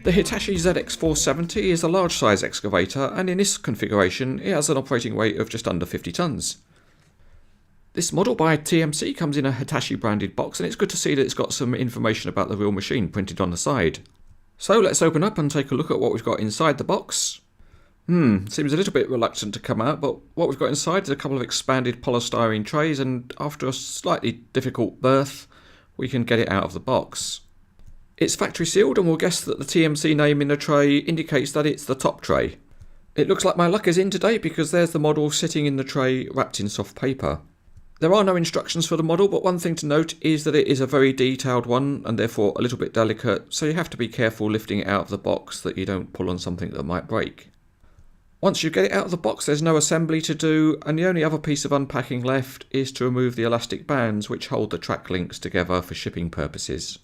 The Hitachi ZX470 is a large size excavator, and in this configuration it has an operating weight of just under 50 tonnes. This model by TMC comes in a Hitachi branded box, and it's good to see that it's got some information about the real machine printed on the side. So let's open up and take a look at what we've got inside the box. Seems a little bit reluctant to come out, but what we've got inside is a couple of expanded polystyrene trays, and after a slightly difficult birth, we can get it out of the box. It's factory sealed, and we'll guess that the TMC name in the tray indicates that it's the top tray. It looks like my luck is in today because there's the model sitting in the tray wrapped in soft paper. There are no instructions for the model, but one thing to note is that it is a very detailed one and therefore a little bit delicate, so you have to be careful lifting it out of the box that you don't pull on something that might break. Once you get it out of the box, there's no assembly to do, and the only other piece of unpacking left is to remove the elastic bands which hold the track links together for shipping purposes.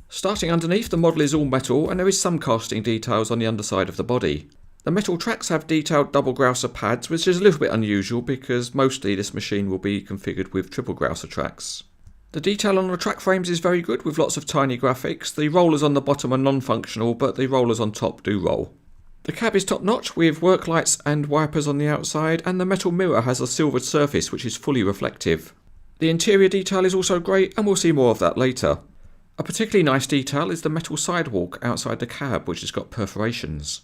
Starting underneath, the model is all metal, and there is some casting details on the underside of the body. The metal tracks have detailed double grousser pads, which is a little bit unusual because mostly this machine will be configured with triple grousser tracks. The detail on the track frames is very good, with lots of tiny graphics. The rollers on the bottom are non-functional, but the rollers on top do roll. The cab is top notch with work lights and wipers on the outside, and the metal mirror has a silvered surface which is fully reflective. The interior detail is also great, and we'll see more of that later. A particularly nice detail is the metal sidewalk outside the cab, which has got perforations.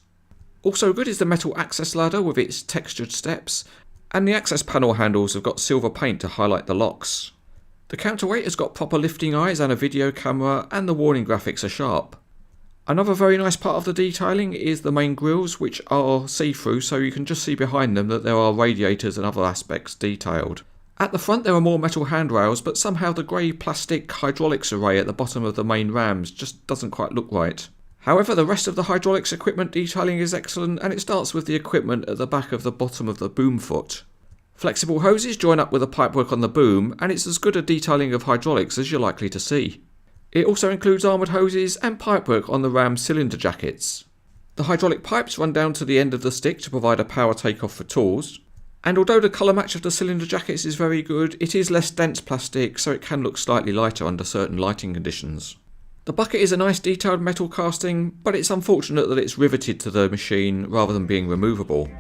Also good is the metal access ladder with its textured steps, and the access panel handles have got silver paint to highlight the locks. The counterweight has got proper lifting eyes and a video camera, and the warning graphics are sharp. Another very nice part of the detailing is the main grills, which are see-through, so you can just see behind them that there are radiators and other aspects detailed. At the front there are more metal handrails, but somehow the grey plastic hydraulics array at the bottom of the main rams just doesn't quite look right. However, the rest of the hydraulics equipment detailing is excellent, and it starts with the equipment at the back of the bottom of the boom foot. Flexible hoses join up with the pipework on the boom, and it's as good a detailing of hydraulics as you're likely to see. It also includes armoured hoses and pipework on the ram cylinder jackets. The hydraulic pipes run down to the end of the stick to provide a power takeoff for tools, and although the colour match of the cylinder jackets is very good, it is less dense plastic, so it can look slightly lighter under certain lighting conditions. The bucket is a nice detailed metal casting, but it's unfortunate that it's riveted to the machine rather than being removable.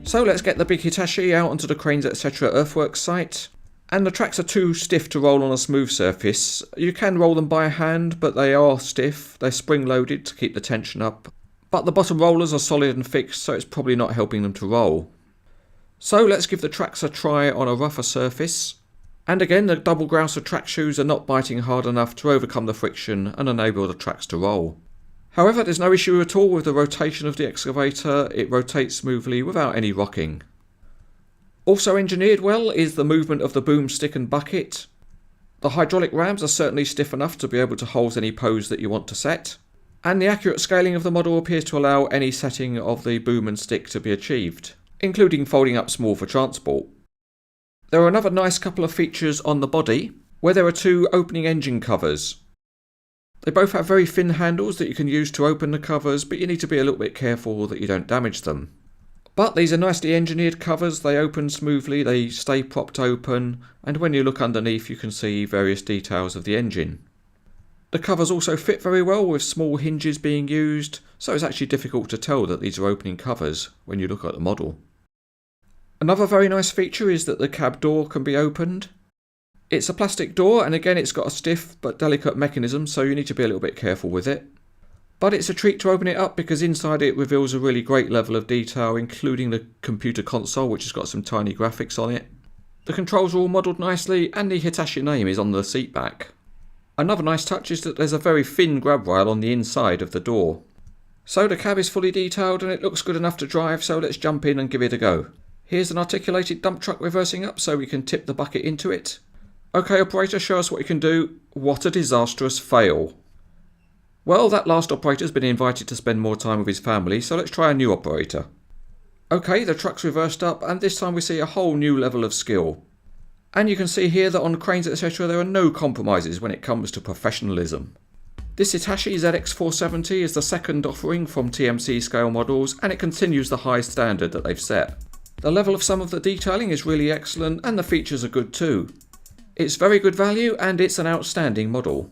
So let's get the big Hitachi out onto the CranesEtcTV earthworks site. And the tracks are too stiff to roll on a smooth surface. You can roll them by hand, but they are stiff. They're spring loaded to keep the tension up. But the bottom rollers are solid and fixed, so it's probably not helping them to roll. So let's give the tracks a try on a rougher surface. And again, the double grousser track shoes are not biting hard enough to overcome the friction and enable the tracks to roll. However, there's no issue at all with the rotation of the excavator. It rotates smoothly without any rocking. Also engineered well is the movement of the boom stick and bucket. The hydraulic rams are certainly stiff enough to be able to hold any pose that you want to set. And the accurate scaling of the model appears to allow any setting of the boom and stick to be achieved, including folding up small for transport. There are another nice couple of features on the body, where there are two opening engine covers. They both have very thin handles that you can use to open the covers, but you need to be a little bit careful that you don't damage them. But these are nicely engineered covers, they open smoothly, they stay propped open, and when you look underneath you can see various details of the engine. The covers also fit very well with small hinges being used, so it's actually difficult to tell that these are opening covers when you look at the model. Another very nice feature is that the cab door can be opened. It's a plastic door, and again it's got a stiff but delicate mechanism, so you need to be a little bit careful with it. But it's a treat to open it up because inside it reveals a really great level of detail, including the computer console, which has got some tiny graphics on it. The controls are all modelled nicely, and the Hitachi name is on the seat back. Another nice touch is that there's a very thin grab rail on the inside of the door. So the cab is fully detailed and it looks good enough to drive, so let's jump in and give it a go. Here's an articulated dump truck reversing up so we can tip the bucket into it. Okay operator, show us what you can do. What a disastrous fail. Well, that last operator's been invited to spend more time with his family, so let's try a new operator. Okay, the truck's reversed up, and this time we see a whole new level of skill. And you can see here that on CranesEtcTV there are no compromises when it comes to professionalism. This Hitachi ZX470 is the second offering from TMC scale models, and it continues the high standard that they've set. The level of some of the detailing is really excellent, and the features are good too. It's very good value, and it's an outstanding model.